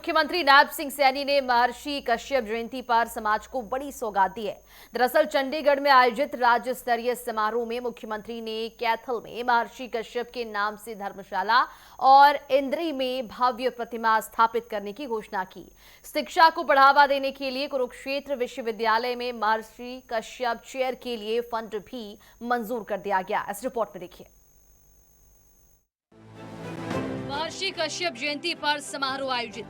मुख्यमंत्री नायब सिंह सैनी ने महर्षि कश्यप जयंती पर समाज को बड़ी सौगात दी है। दरअसल चंडीगढ़ में आयोजित राज्य स्तरीय समारोह में मुख्यमंत्री ने कैथल में महर्षि कश्यप के नाम से धर्मशाला और इंद्री में भव्य प्रतिमा स्थापित करने की घोषणा की। शिक्षा को बढ़ावा देने के लिए कुरुक्षेत्र विश्वविद्यालय में महर्षि कश्यप चेयर के लिए फंड भी मंजूर कर दिया गया। इस रिपोर्ट में देखिए। महर्षि कश्यप जयंती पर समारोह आयोजित,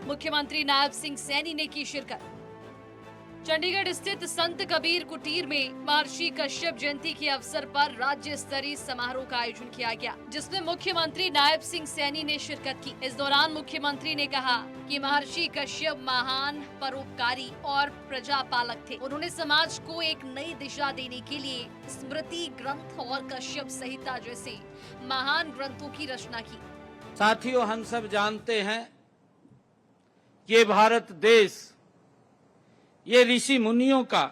मुख्यमंत्री नायब सिंह सैनी ने की शिरकत। चंडीगढ़ स्थित संत कबीर कुटीर में महर्षि कश्यप जयंती के अवसर पर राज्य स्तरीय समारोह का आयोजन किया गया, जिसमें मुख्यमंत्री नायब सिंह सैनी ने शिरकत की। इस दौरान मुख्यमंत्री ने कहा कि महर्षि कश्यप महान परोपकारी और प्रजापालक थे। उन्होंने समाज को एक नई दिशा देने के लिए स्मृति ग्रंथ और कश्यप संहिता जैसे महान ग्रंथों की रचना की। साथियों, हम सब जानते हैं ये भारत देश, ये ऋषि मुनियों का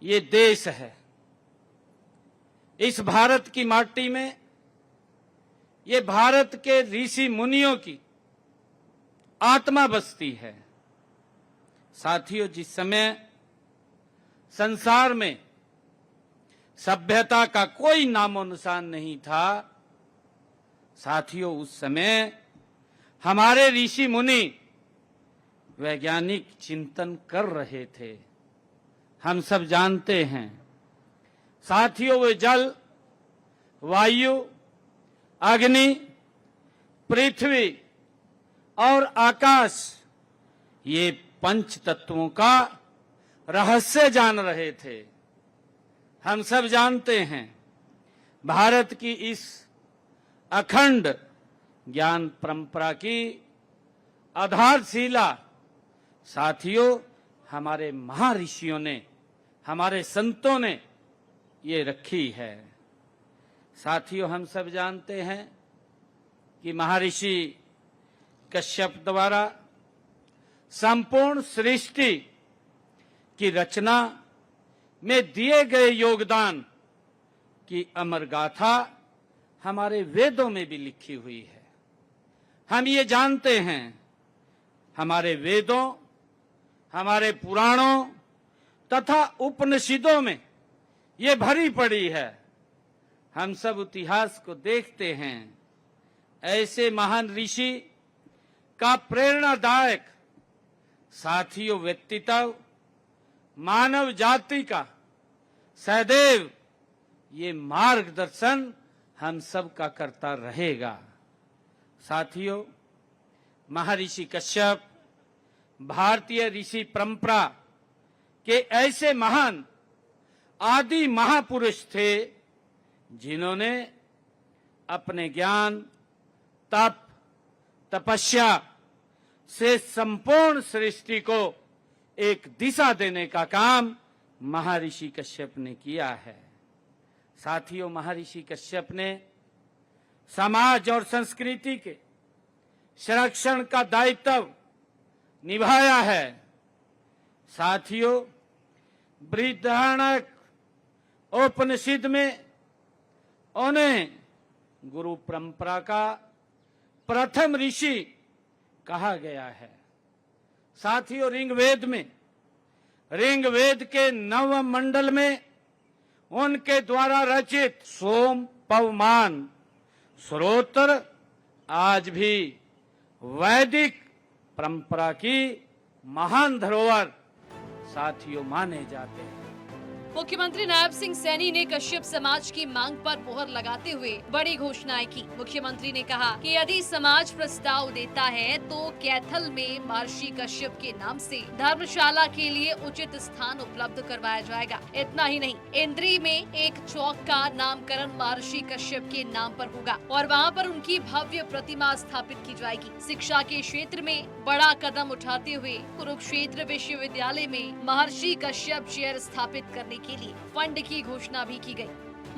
ये देश है। इस भारत की माटी में ये भारत के ऋषि मुनियों की आत्मा बसती है। साथियों, जिस समय संसार में सभ्यता का कोई नामो निशान नहीं था, साथियों उस समय हमारे ऋषि मुनि वैज्ञानिक चिंतन कर रहे थे। हम सब जानते हैं साथियों, वे जल, वायु, अग्नि, पृथ्वी और आकाश, ये पंच तत्वों का रहस्य जान रहे थे। हम सब जानते हैं भारत की इस अखंड ज्ञान परंपरा की आधारशिला साथियों हमारे महर्षियों ने, हमारे संतों ने ये रखी है। साथियों, हम सब जानते हैं कि महर्षि कश्यप द्वारा संपूर्ण सृष्टि की रचना में दिए गए योगदान की अमर गाथा हमारे वेदों में भी लिखी हुई है। हम ये जानते हैं हमारे वेदों, हमारे पुराणों तथा उपनिषदों में ये भरी पड़ी है। हम सब इतिहास को देखते हैं, ऐसे महान ऋषि का प्रेरणादायक साथियों व्यक्तित्व मानव जाति का सदैव ये मार्गदर्शन हम सब का करता रहेगा। साथियों, महर्षि कश्यप भारतीय ऋषि परंपरा के ऐसे महान आदि महापुरुष थे जिन्होंने अपने ज्ञान, तप, तपस्या से संपूर्ण सृष्टि को एक दिशा देने का काम महर्षि कश्यप ने किया है। साथियों, महर्षि कश्यप ने समाज और संस्कृति के संरक्षण का दायित्व निभाया है। साथियों, बृहदारण्यक उपनिषद में उन्हें गुरु परंपरा का प्रथम ऋषि कहा गया है। साथियों, ऋग्वेद के नवम मंडल में उनके द्वारा रचित सोम पवमान स्तोत्र आज भी वैदिक परंपरा की महान धरोहर साथियों माने जाते हैं। मुख्यमंत्री नायब सिंह सैनी ने कश्यप समाज की मांग पर मुहर लगाते हुए बड़ी घोषणाएं की। मुख्यमंत्री ने कहा कि यदि समाज प्रस्ताव देता है तो कैथल में महर्षि कश्यप के नाम से धर्मशाला के लिए उचित स्थान उपलब्ध करवाया जाएगा। इतना ही नहीं, इंद्री में एक चौक का नामकरण महर्षि कश्यप के नाम पर होगा और वहाँ पर उनकी भव्य प्रतिमा स्थापित की जाएगी। शिक्षा के क्षेत्र में बड़ा कदम उठाते हुए कुरुक्षेत्र विश्वविद्यालय में महर्षि कश्यप चेयर स्थापित करने के लिए फंड की घोषणा भी की गई।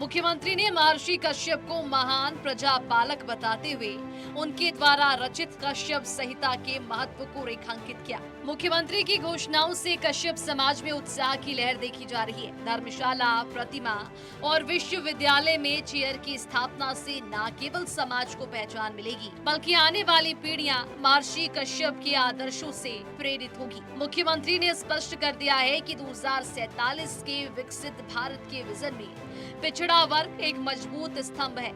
मुख्यमंत्री ने महर्षि कश्यप को महान प्रजापालक बताते हुए उनके द्वारा रचित कश्यप संहिता के महत्व को रेखांकित किया। मुख्यमंत्री की घोषणाओं से कश्यप समाज में उत्साह की लहर देखी जा रही है। धर्मशाला, प्रतिमा और विश्वविद्यालय में चेयर की स्थापना से न केवल समाज को पहचान मिलेगी, बल्कि आने वाली पीढ़ियां महर्षि कश्यप के आदर्शों से प्रेरित होगी। मुख्यमंत्री ने स्पष्ट कर दिया है कि 2047 के विकसित भारत के विजन में पिछड़ा वर्ग एक मजबूत स्तंभ है।